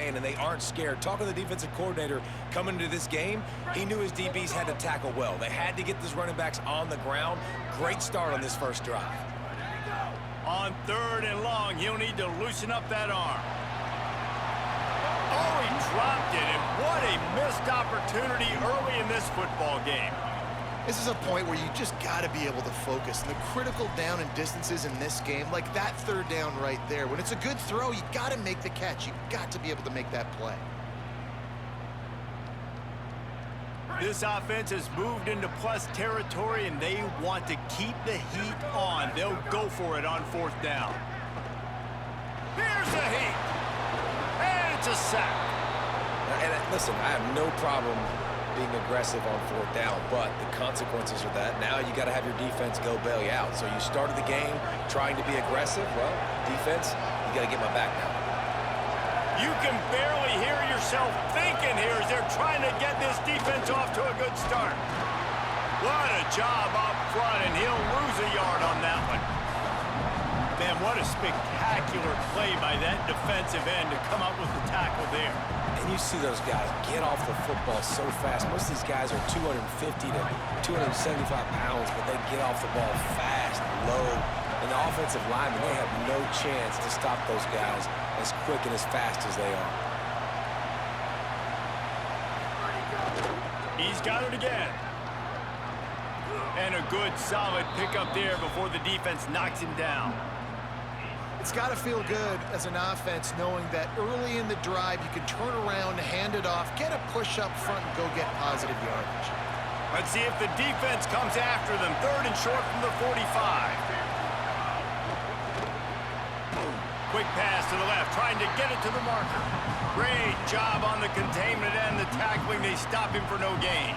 playing, and they aren't scared. Talking to the defensive coordinator coming into this game, he knew his DBs had to tackle well. They had to get those running backs on the ground. Great start on this first drive. On 3rd and long, he'll need to loosen up that arm. Oh, he dropped it, and what a missed opportunity early in this football game. This is a point where you just got to be able to focus. And the critical down and distances in this game, like that 3rd down right there, when it's a good throw, you got to make the catch. You got to be able to make that play. This offense has moved into plus territory, and they want to keep the heat on. They'll go for it on 4th down. Here's a heat. And it's a sack. And listen, I have no problem being aggressive on 4th down, but the consequences are that now you got to have your defense go bail you out. So you started the game trying to be aggressive. Well, defense, you got to get my back now. You can barely hear yourself thinking here as they're trying to get this defense off to a good start. What a job up front, and he'll lose a yard on that one. Man, what a spectacular play by that defensive end to come up with the tackle there. And you see those guys get off the football so fast. Most of these guys are 250 to 275 pounds, but they get off the ball fast, low. And the offensive linemen, they have no chance to stop those guys as quick and as fast as they are. He's got it again. And a good, solid pickup there before the defense knocks him down. It's got to feel good as an offense knowing that early in the drive you can turn around, hand it off, get a push up front, and go get positive yardage. Let's see if the defense comes after them. 3rd and short from the 45. Quick pass to the left, trying to get it to the marker. Great job on the containment and the tackling. They stop him for no gain.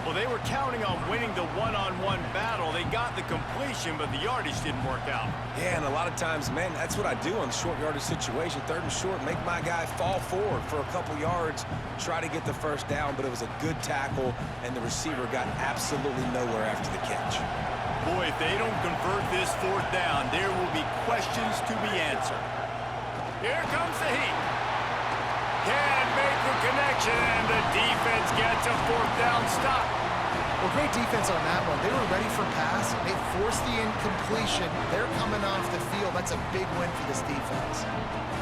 Well, they were counting on winning the one-on-one battle. They got the completion, but the yardage didn't work out. Yeah, and a lot of times, man, that's what I do on short yardage situation. 3rd and short, make my guy fall forward for a couple yards, try to get the 1st down, but it was a good tackle, and the receiver got absolutely nowhere after the catch. Boy, if they don't convert this 4th down, there will be questions to be answered. Here comes the heat. Can't make the connection, and the defense gets a 4th down stop. Well, great defense on that one. They were ready for pass. They forced the incompletion. They're coming off the field. That's a big win for this defense.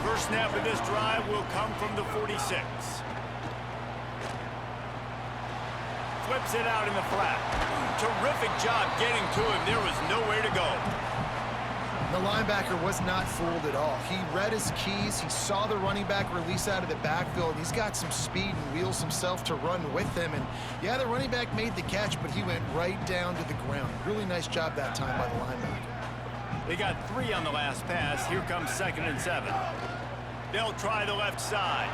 First snap of this drive will come from the 46. Flips it out in the flat. Terrific job getting to him. There was nowhere to go. The linebacker was not fooled at all. He read his keys. He saw the running back release out of the backfield. He's got some speed and wheels himself to run with him. And, yeah, the running back made the catch, but he went right down to the ground. Really nice job that time by the linebacker. They got 3 on the last pass. Here comes 2nd and 7. They'll try the left side.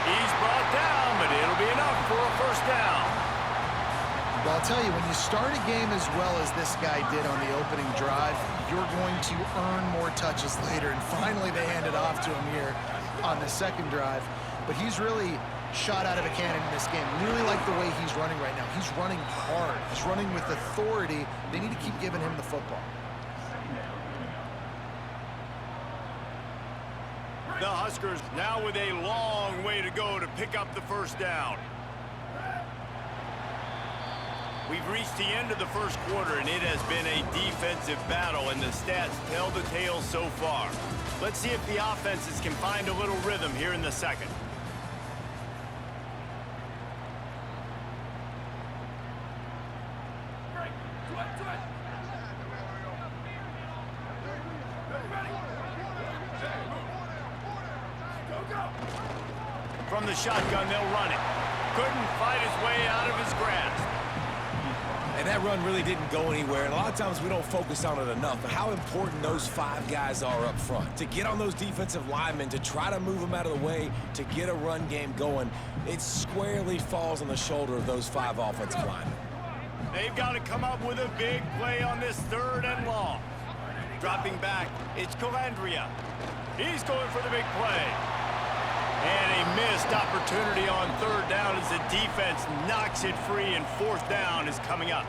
He's brought down, but it'll be enough for a 1st down. Well, I'll tell you, when you start a game as well as this guy did on the opening drive, you're going to earn more touches later. And finally, they handed off to him here on the 2nd drive. But he's really shot out of a cannon in this game. Really like the way he's running right now. He's running hard. He's running with authority. They need to keep giving him the football. The Huskers now with a long way to go to pick up the 1st down. We've reached the end of the 1st quarter, and it has been a defensive battle, and the stats tell the tale so far. Let's see if the offenses can find a little rhythm here in the 2nd. From the shotgun, they'll run it. Couldn't fight his way out of his grasp. And that run really didn't go anywhere. And a lot of times we don't focus on it enough, but how important those 5 guys are up front. To get on those defensive linemen, to try to move them out of the way, to get a run game going, it squarely falls on the shoulder of those 5 offensive linemen. They've got to come up with a big play on this 3rd and long. Dropping back, it's Calandria. He's going for the big play. And a missed opportunity on 3rd down as the defense knocks it free, and 4th down is coming up.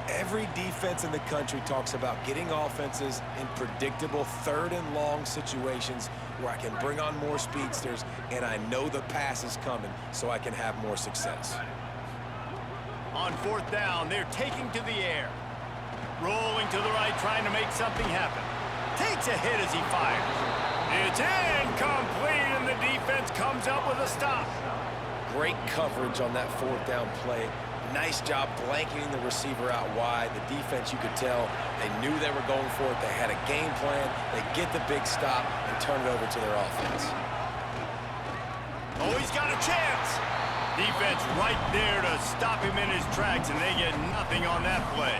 Every defense in the country talks about getting offenses in predictable 3rd and long situations where I can bring on more speedsters, and I know the pass is coming, so I can have more success. On 4th down, they're taking to the air. Rolling to the right, trying to make something happen. Takes a hit as he fires. It's incomplete, and the defense comes up with a stop. Great coverage on that 4th down play. Nice job blanketing the receiver out wide. The defense, you could tell, they knew they were going for it. They had a game plan. They get the big stop and turn it over to their offense. Oh, he's got a chance. Defense right there to stop him in his tracks, and they get nothing on that play.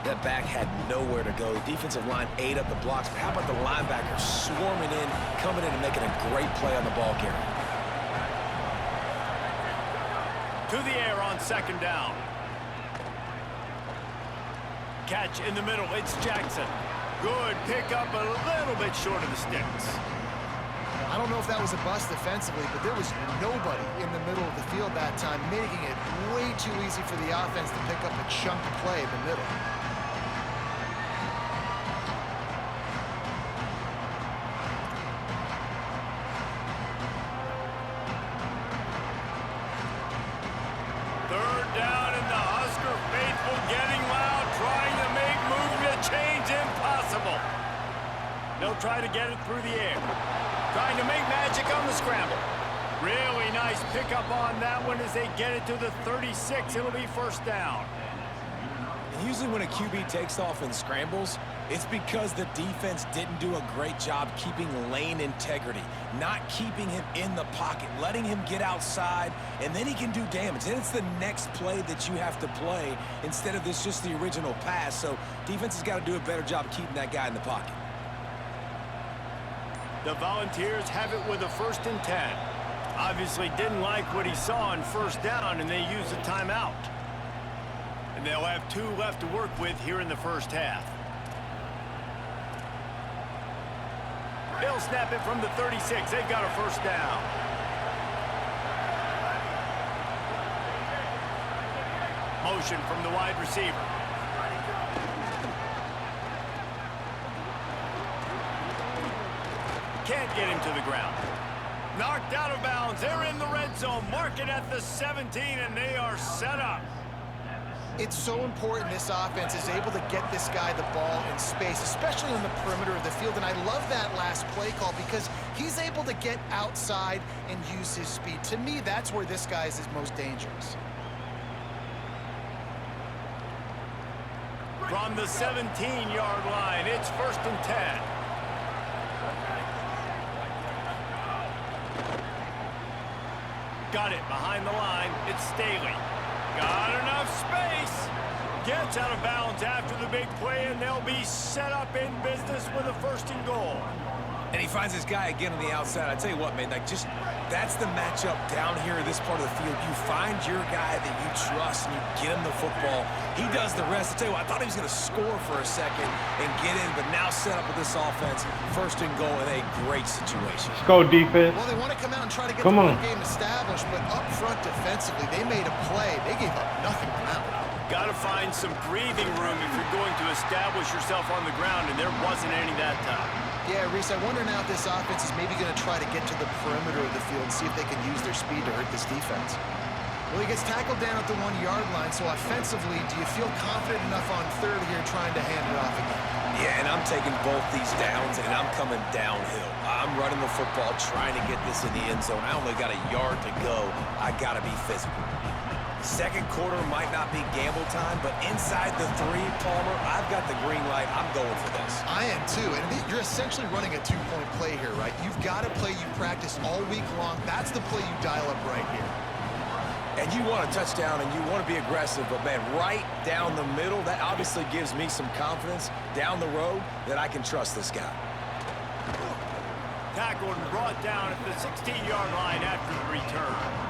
That back had nowhere to go. The defensive line ate up the blocks. But how about the linebacker swarming in, coming in and making a great play on the ball carrier? To the air on 2nd down. Catch in the middle. It's Jackson. Good pickup, a little bit short of the sticks. I don't know if that was a bust defensively, but there was nobody in the middle of the field that time, making it way too easy for the offense to pick up a chunk play in the middle. They'll try to get it through the air. Trying to make magic on the scramble. Really nice pickup on that one as they get it to the 36. It'll be 1st down. And usually when a QB takes off and scrambles, it's because the defense didn't do a great job keeping lane integrity, not keeping him in the pocket, letting him get outside, and then he can do damage. Then it's the next play that you have to play instead of this just the original pass. So defense has got to do a better job keeping that guy in the pocket. The Volunteers have it with a 1st and 10. Obviously didn't like what he saw on 1st down, and they use a timeout. And they'll have 2 left to work with here in the 1st half. They'll snap it from the 36. They've got a 1st down. Motion from the wide receiver. Can't get him to the ground. Knocked out of bounds. They're in the red zone. Mark it at the 17, and they are set up. It's so important this offense is able to get this guy the ball in space, especially on the perimeter of the field. And I love that last play call because he's able to get outside and use his speed. To me, that's where this guy is his most dangerous. From the 17-yard line, it's 1st and 10. Got it behind the line. It's Staley. Got enough space. Gets out of bounds after the big play, and they'll be set up in business with a 1st and goal. And he finds this guy again on the outside. I tell you what, man, that's the matchup down here in this part of the field. You find your guy that you trust, and you get him the football. He does the rest. I tell you what, I thought he was going to score for a second and get in, but now set up with this offense. 1st and goal in a great situation. Let's go, defense. Well, they want to come out and try to get the run game established, but up front defensively, they made a play. They gave up nothing on that one. Got to find some breathing room if you're going to establish yourself on the ground, and there wasn't any that time. Yeah, Reese, I wonder now if this offense is maybe going to try to get to the perimeter of the field and see if they can use their speed to hurt this defense. Well, he gets tackled down at the 1-yard line, so offensively, do you feel confident enough on 3rd here trying to hand it off again? Yeah, and I'm taking both these downs, and I'm coming downhill. I'm running the football, trying to get this in the end zone. I only got a yard to go. I got to be physical. 2nd quarter might not be gamble time, but inside the 3, Palmer, I've got the green light. I'm going for this. I am too, and you're essentially running a 2-point play here, right? You've got a play you practice all week long. That's the play you dial up right here. And you want a touchdown, and you want to be aggressive, but, man, right down the middle, that obviously gives me some confidence down the road that I can trust this guy. Tackled and brought down at the 16-yard line after the return.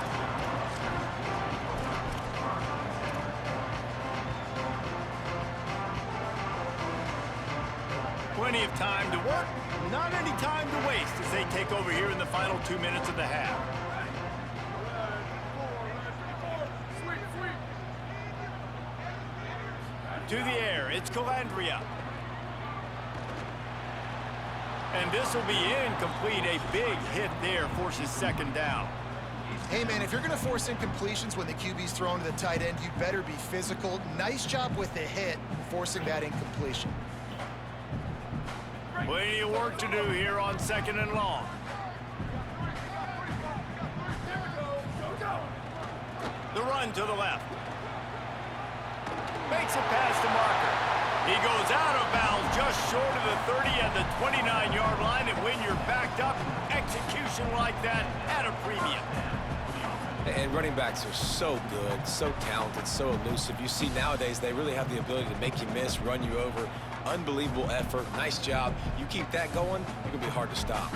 Plenty of time to work, not any time to waste as they take over here in the final 2 minutes of the half. To the air, it's Calandria. And this will be incomplete. A big hit there forces second down. Hey, man, if you're going to force incompletions when the QB's thrown to the tight end, you better be physical. Nice job with the hit, forcing that incompletion. Plenty of work to do here on 2nd and long. The run to the left. Makes it past the marker. He goes out of bounds just short of the 30 and the 29-yard line. And when you're backed up, execution like that at a premium. And running backs are so good, so talented, so elusive. You see nowadays they really have the ability to make you miss, run you over. Unbelievable effort. Nice job. You keep that going, you're going to be hard to stop.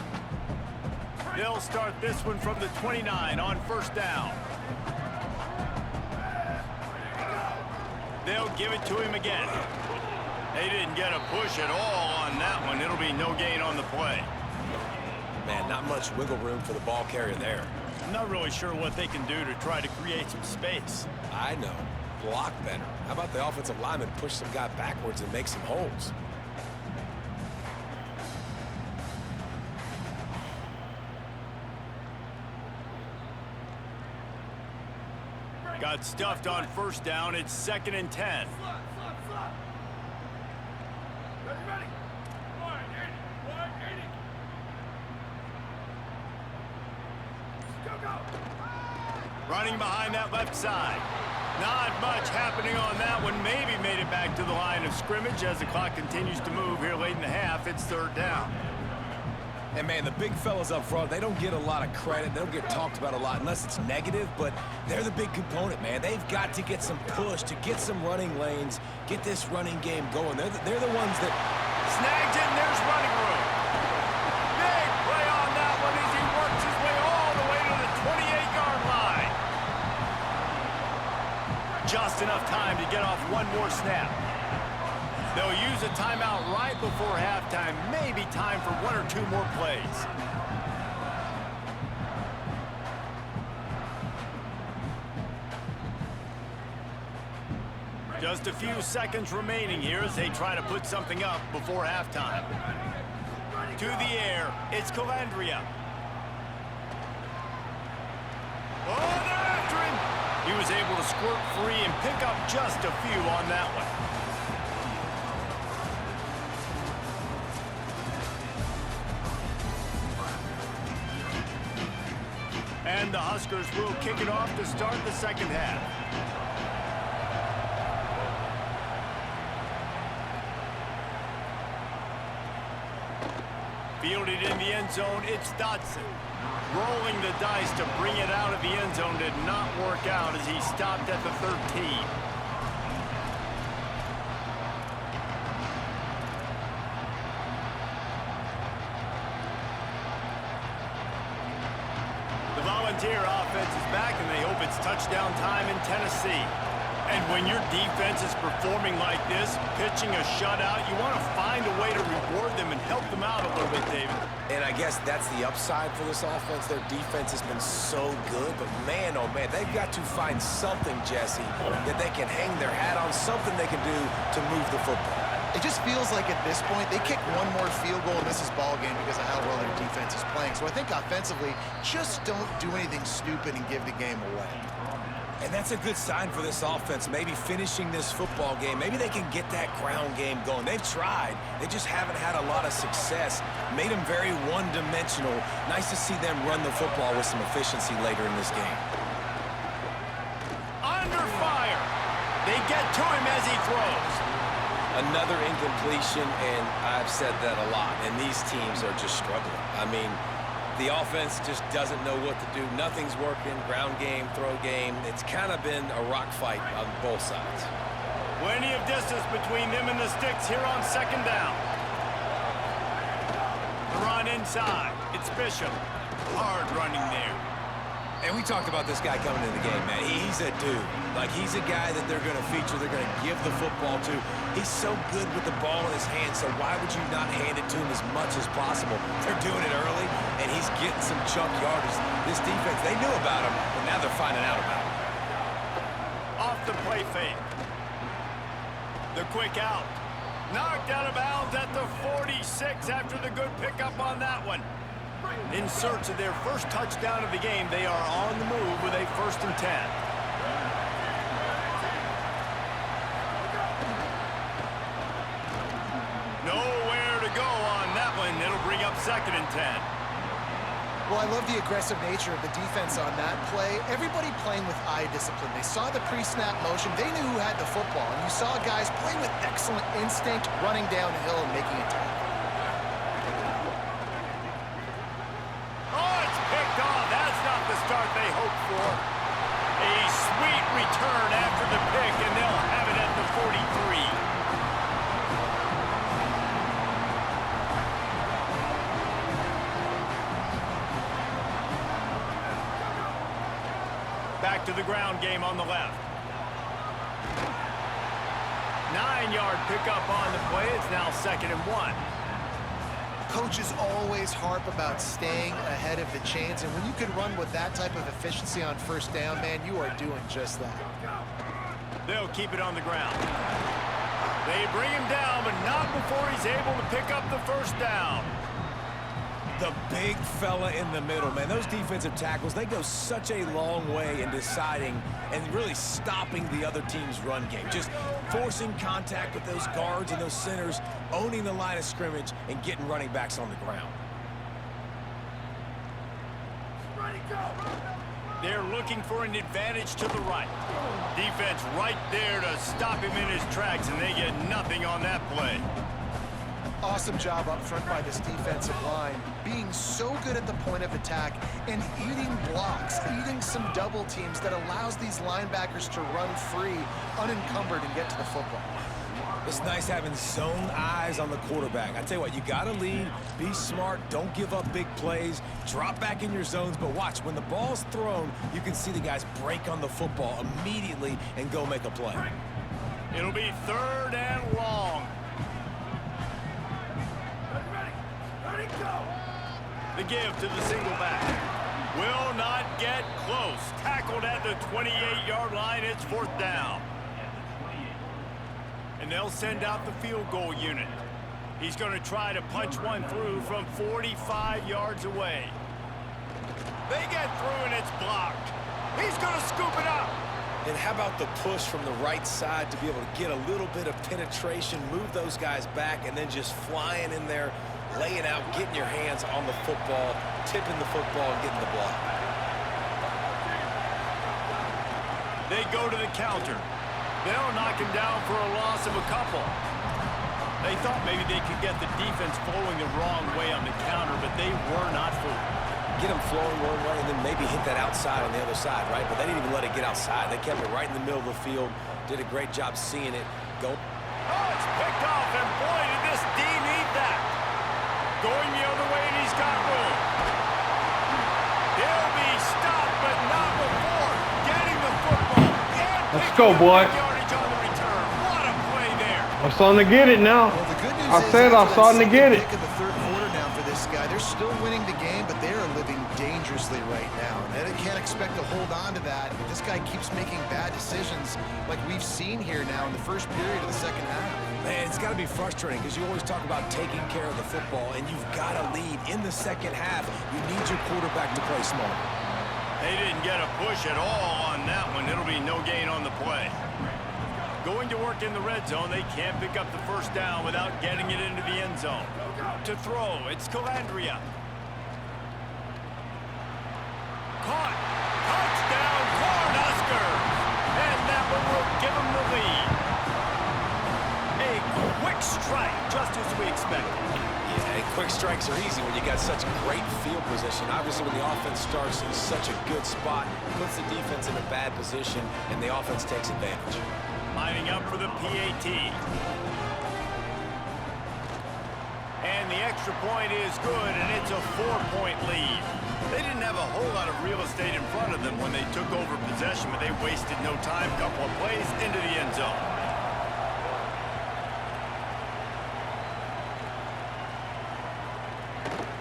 They'll start this one from the 29 on 1st down. They'll give it to him again. They didn't get a push at all on that one. It'll be no gain on the play. Man, not much wiggle room for the ball carrier there. I'm not really sure what they can do to try to create some space. I know. Block better. How about the offensive lineman push some guy backwards and make some holes? Got stuffed on 1st down. It's 2nd and 10. Running behind that left side. Not much happening on that one. Maybe made it back to the line of scrimmage as the clock continues to move here late in the half. It's 3rd down. And, man, the big fellas up front, they don't get a lot of credit. They don't get talked about a lot unless it's negative, but they're the big component, man. They've got to get some push, to get some running lanes, get this running game going. They're the ones that... Snagged it, and there's running room. Big play on that one as he works his way all the way to the 28-yard line. Just enough time to get off one more snap. They'll use a timeout right before halftime. Maybe time for 1 or 2 more plays. Just a few seconds remaining here as they try to put something up before halftime. To the air, it's Calandria. Oh, they're after him. He was able to squirt free and pick up just a few on that one. And the Huskers will kick it off to start the 2nd half. Fielded in the end zone, it's Dotson. Rolling the dice to bring it out of the end zone did not work out as he stopped at the 13. The Volunteer offense is back, and they hope it's touchdown time in Tennessee. And when your defense is performing like this, pitching a shutout, you want to find a way to reward them and help them out a little bit, David. And I guess that's the upside for this offense. Their defense has been so good, but man, oh man, they've got to find something, Jesse, that they can hang their hat on, something they can do to move the football. It just feels like at this point, they kick one more field goal and this is ball game because of how well their defense is playing. So I think offensively, just don't do anything stupid and give the game away. And that's a good sign for this offense, maybe finishing this football game. Maybe they can get that ground game going. They've tried. They just haven't had a lot of success. Made them very one-dimensional. Nice to see them run the football with some efficiency later in this game. Under fire. They get to him as he throws. Another incompletion, and I've said that a lot, and these teams are just struggling. I mean, the offense just doesn't know what to do. Nothing's working. Ground game, throw game. It's kind of been a rock fight on both sides. Plenty of distance between them and the sticks here on 2nd down. The run inside. It's Bishop. Hard running there. And we talked about this guy coming into the game, man. He's a dude. Like, he's a guy that they're going to feature, they're going to give the football to. He's so good with the ball in his hands, so why would you not hand it to him as much as possible? They're doing it early, and he's getting some chunk yardage. This defense, they knew about him, but now they're finding out about him. Off the play fake. The quick out. Knocked out of bounds at the 46 after the good pickup on that one. In search of their first touchdown of the game, they are on the move with a 1st and 10. Nowhere to go on that one. It'll bring up 2nd and 10. Well, I love the aggressive nature of the defense on that play. Everybody playing with eye discipline. They saw the pre-snap motion. They knew who had the football. And you saw guys playing with excellent instinct, running downhill and making a tackle. Oh, it's picked off. That's not the start they hoped for. A sweet return after the pick, and they'll have it at the 43. Back to the ground game on the left. 9-yard pickup on the play. It's now 2nd and 1. Coaches always harp about staying ahead of the chains, and when you can run with that type of efficiency on 1st down, man, you are doing just that. They'll keep it on the ground. They bring him down, but not before he's able to pick up the 1st down. The big fella in the middle, man. Those defensive tackles, they go such a long way in deciding and really stopping the other team's run game. Just forcing contact with those guards and those centers, owning the line of scrimmage, and getting running backs on the ground. They're looking for an advantage to the right. Defense right there to stop him in his tracks, and they get nothing on that play. Awesome job up front by this defensive line, being so good at the point of attack and eating blocks, eating some double teams that allows these linebackers to run free, unencumbered, and get to the football. It's nice having zone eyes on the quarterback. I tell you what, you got to lead, be smart, don't give up big plays, drop back in your zones, but watch, when the ball's thrown, you can see the guys break on the football immediately and go make a play. It'll be 3rd and long. The give to the single back. Will not get close. Tackled at the 28-yard line. It's 4th down. And they'll send out the field goal unit. He's going to try to punch one through from 45 yards away. They get through and it's blocked. He's going to scoop it up. And how about the push from the right side to be able to get a little bit of penetration, move those guys back, and then just flying in there, laying out, getting your hands on the football, tipping the football, and getting the block. They go to the counter. They'll knock him down for a loss of a couple. They thought maybe they could get the defense flowing the wrong way on the counter, but they were not fooled. Get them flowing one way and then maybe hit that outside on the other side, right? But they didn't even let it get outside. They kept it right in the middle of the field, did a great job seeing it go. Oh, it's picked off, and boy, did this D need that. Going the other way, and he's got room. He'll be stopped, but not before getting the football. Let's go, boy. Yardage on the return. What a play there. I'm starting to get it now. Well, the good news I is said I'm starting to get it. Pick of the 3rd quarter now for this guy. They're still winning the game, but they are living dangerously right now. And they can't expect to hold on to that. But this guy keeps making bad decisions like we've seen here now in the 1st period of the 2nd half. Man, it's got to be frustrating because you always talk about taking care of the football, and you've got to lead in the 2nd half. You need your quarterback to play smart. They didn't get a push at all on that one. It'll be no gain on the play. Going to work in the red zone, they can't pick up the 1st down without getting it into the end zone. To throw, it's Calandria. Caught. Touchdown, Cornhuskers. And that one will give them the lead. A quick strike, just as we expected. Yeah, and quick strikes are easy when you got such great field position. Obviously, when the offense starts in such a good spot, puts the defense in a bad position, and the offense takes advantage. Lining up for the PAT. And the extra point is good, and it's a 4-point lead. They didn't have a whole lot of real estate in front of them when they took over possession, but they wasted no time. Couple of plays into the end zone.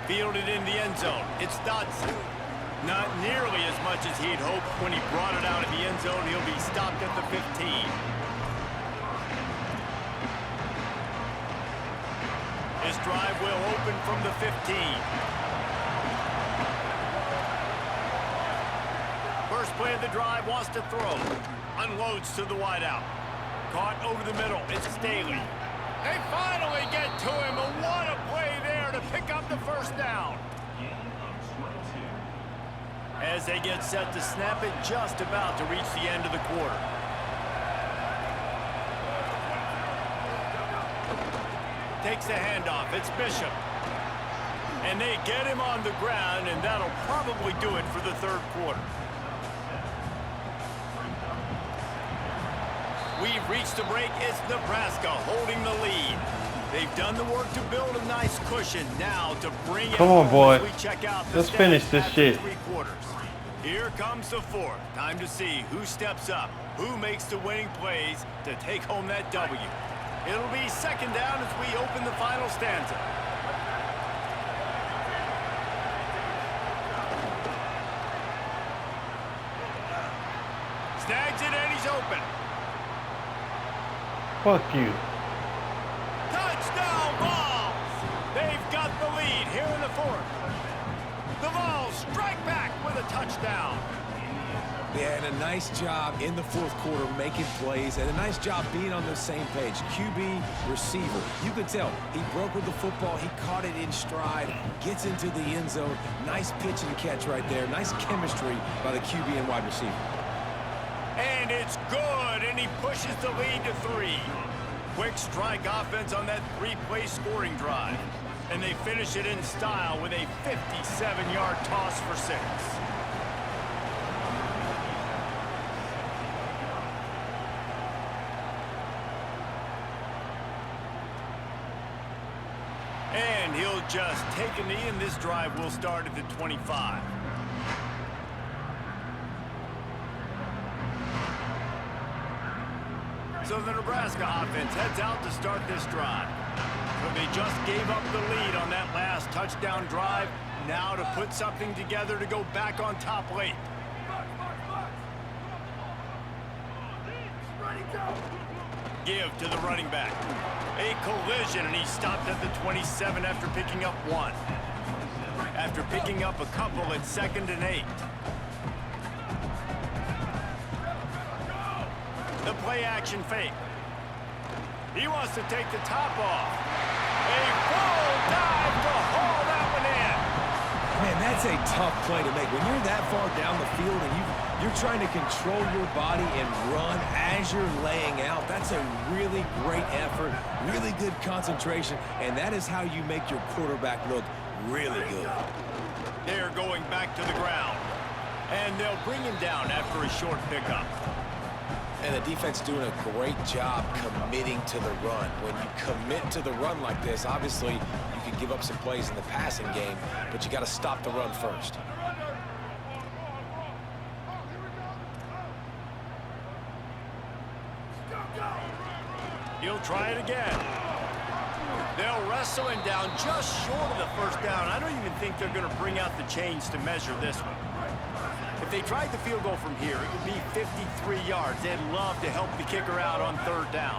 Fielded in the end zone. It's Dodson. Not nearly as much as he'd hoped when he brought it out of the end zone. He'll be stopped at the 15. This drive will open from the 15. First play of the drive, wants to throw. Unloads to the wideout. Caught over the middle. It's Staley. They finally get to him. And what a play there to pick up the first down. As they get set to snap it, just about to reach the end of the quarter. Takes the handoff. It's Bishop. And they get him on the ground, and that'll probably do it for the third quarter. We've reached the break. It's Nebraska holding the lead. They've done the work to build a nice cushion. Now to bring it Come on, boy. as we check out the Let's finish stats this after shit. 3 quarters. Here comes the fourth. Time to see who steps up, who makes the winning plays to take home that W. It'll be second down as we open the final stanza. Snags it and he's open. Fuck you. Touchdown Vols! They've got the lead here in the fourth. The Vols strike back with a touchdown. Yeah, and a nice job in the fourth quarter making plays, and a nice job being on the same page. QB, receiver. You could tell he broke with the football. He caught it in stride, gets into the end zone. Nice pitch and catch right there. Nice chemistry by the QB and wide receiver. And it's good, and he pushes the lead to 3. Quick strike offense on that 3-play scoring drive. And they finish it in style with a 57-yard toss for 6. And he'll just take a knee, and this drive will start at the 25. So the Nebraska offense heads out to start this drive. So they just gave up the lead on that last touchdown drive. Now to put something together to go back on top late. Give to the running back. A collision, and he stopped at the 27 after picking up 1. After picking up a couple at 2nd and 8. The play action fake. He wants to take the top off. A full dive to haul that one in. Man, that's a tough play to make. When you're that far down the field and you're trying to control your body and run as you're laying out, that's a really great effort, really good concentration, and that is how you make your quarterback look really good. They're going back to the ground. And they'll bring him down after a short pickup. And the defense doing a great job committing to the run. When you commit to the run like this, obviously you can give up some plays in the passing game, but you got to stop the run first. He'll try it again. They'll wrestle him down just short of the first down. I don't even think they're going to bring out the chains to measure this one. If they tried the field goal from here, it would be 53 yards. They'd love to help the kicker out on 3rd down.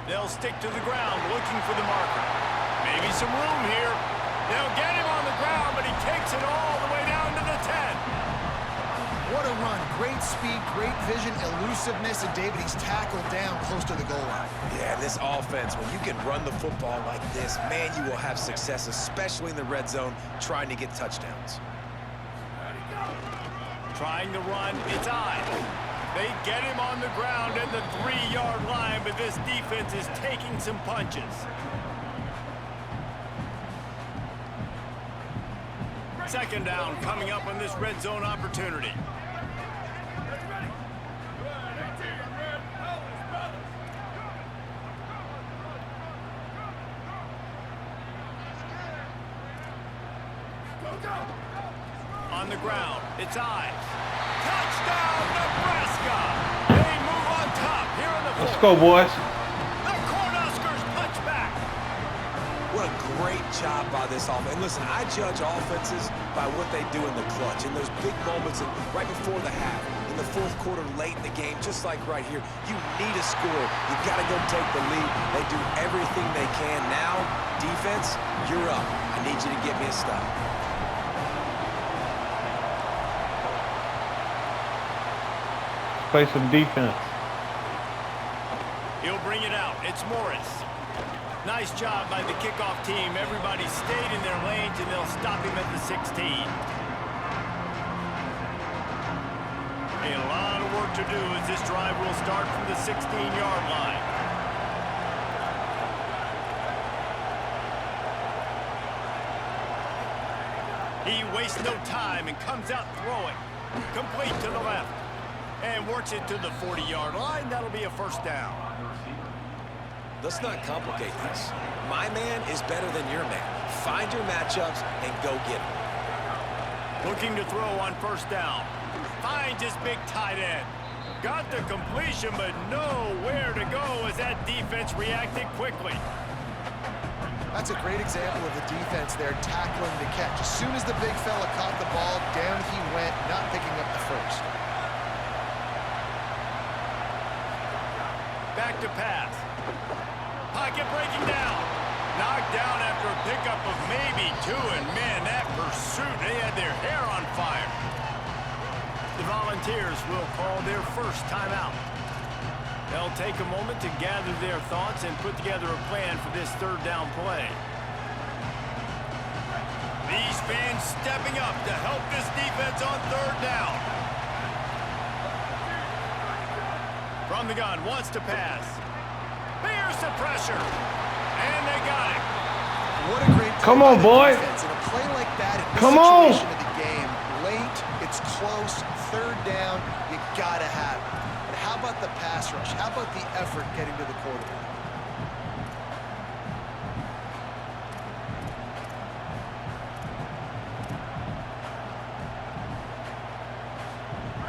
They'll stick to the ground looking for the marker. Maybe some room here. They'll get him on the ground, but he takes it all the way down to the 10. What a run. Great speed, great vision, elusiveness, and David, he's tackled down close to the goal line. Yeah, this offense, when you can run the football like this, man, you will have success, especially in the red zone, trying to get touchdowns. Trying to run, it's Ives. They get him on the ground at the 3-yard line, but this defense is taking some punches. Second down coming up on this red zone opportunity. On the ground, it's Ives. Touchdown, Nebraska! They move on top here in the fourth. Let's go, boys. The Cornhuskers punch back. What a great job by this offense. And listen, I judge offenses by what they do in the clutch, in those big moments and right before the half. in the fourth quarter late in the game, just like right here. You need a score. You got to go take the lead. They do everything they can. Now, defense, you're up. I need you to get me a stop. Play some defense. He'll bring it out. It's Morris. Nice job by the kickoff team. Everybody stayed in their lanes, and they'll stop him at the 16. A lot of work to do as this drive will start from the 16-yard line. He wastes no time and comes out throwing. Complete to the left. And works it to the 40-yard line. That'll be a first down. Let's not complicate this. My man is better than your man. Find your matchups and go get him. Looking to throw on first down. Finds his big tight end. Got the completion, but nowhere to go as that defense reacted quickly. That's a great example of the defense there tackling the catch. As soon as the big fella caught the ball, down he went, not picking up the first. Back to pass. Pocket breaking down. Knocked down after a pickup of maybe two, and man, that pursuit, they had their hair on fire. The Volunteers will call their first timeout. They'll take a moment to gather their thoughts and put together a plan for this third down play. These fans stepping up to help this defense on third down. From the gun, wants to pass. Here's the pressure. And they got it. What a great play. Come on, boy. Defense. And a play like that in this Come on. situation of the game, late, it's close, third down, you gotta have it. And how about the pass rush? How about the effort getting to the quarterback?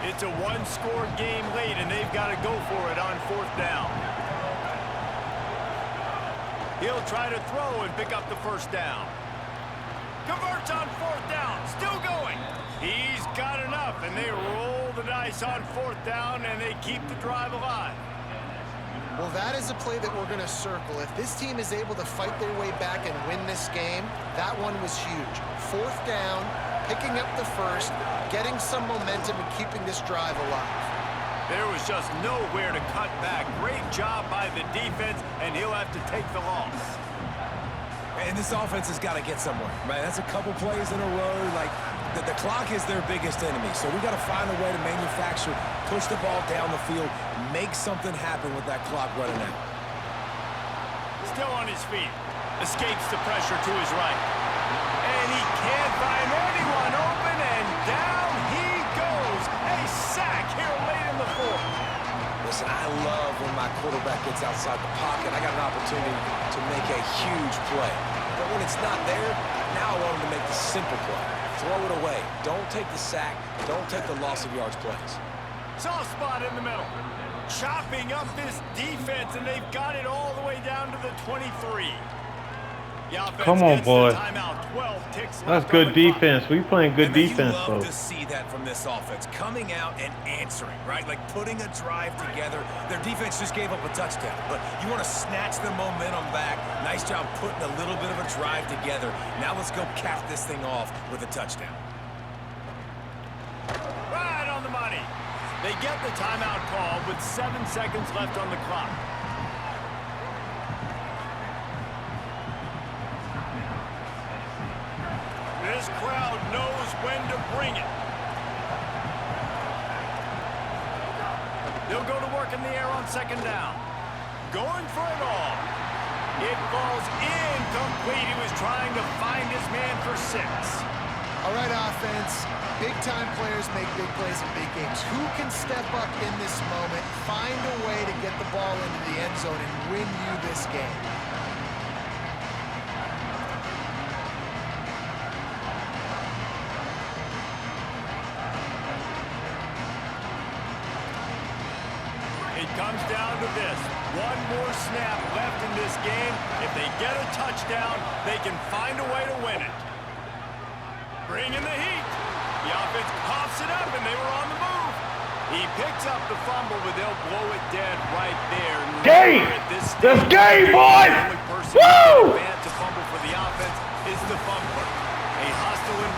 It's a one-score game late, and they've got to go for it on fourth down. He'll try to throw and pick up the first down. Converts on fourth down. Still going. He's got enough, and they roll the dice on fourth down, and they keep the drive alive. Well, that is a play that we're going to circle. If this team is able to fight their way back and win this game, that one was huge. Fourth down, picking up the first, getting some momentum and keeping this drive alive. There was just nowhere to cut back. Great job by the defense, and he'll have to take the loss. And this offense has got to get somewhere, right? That's a couple plays in a row. Like, the clock is their biggest enemy, so we got to find a way to manufacture, push the ball down the field, make something happen with that clock running out. Still on his feet. Escapes the pressure to his right. And he can't find anyone open, and down he goes. A sack here late in the fourth. Listen, I love when my quarterback gets outside the pocket. I got an opportunity to make a huge play. But when it's not there, now I want him to make the simple play. Throw it away. Don't take the sack. Don't take the loss of yards plays. Soft spot in the middle. Chopping up this defense, and they've got it all the way down to the 23. Come on, boy. That's good defense. We playing good defense, though. You love though. to see that from this offense, coming out and answering, right? Like putting a drive together. Their defense just gave up a touchdown, but you want to snatch the momentum back. Nice job putting a little bit of a drive together. Now let's go cap this thing off with a touchdown. Right on the money. They get the timeout call with 7 seconds left on the clock. This crowd knows when to bring it. They'll go to work in the air on second down. Going for it all. It falls incomplete. He was trying to find his man for 6. All right, offense. Big-time players make big plays in big games. Who can step up in this moment, find a way to get the ball into the end zone and win you this game? It comes down to this. One more snap left in this game. If they get a touchdown, they can find a way to win it. Bring in the heat. The offense pops it up, and they were on the move. He picks up the fumble, but they'll blow it dead right there. Game! That's game, boys! The only person who can advance a fumble for the offense is the fumbler. A hostile environment.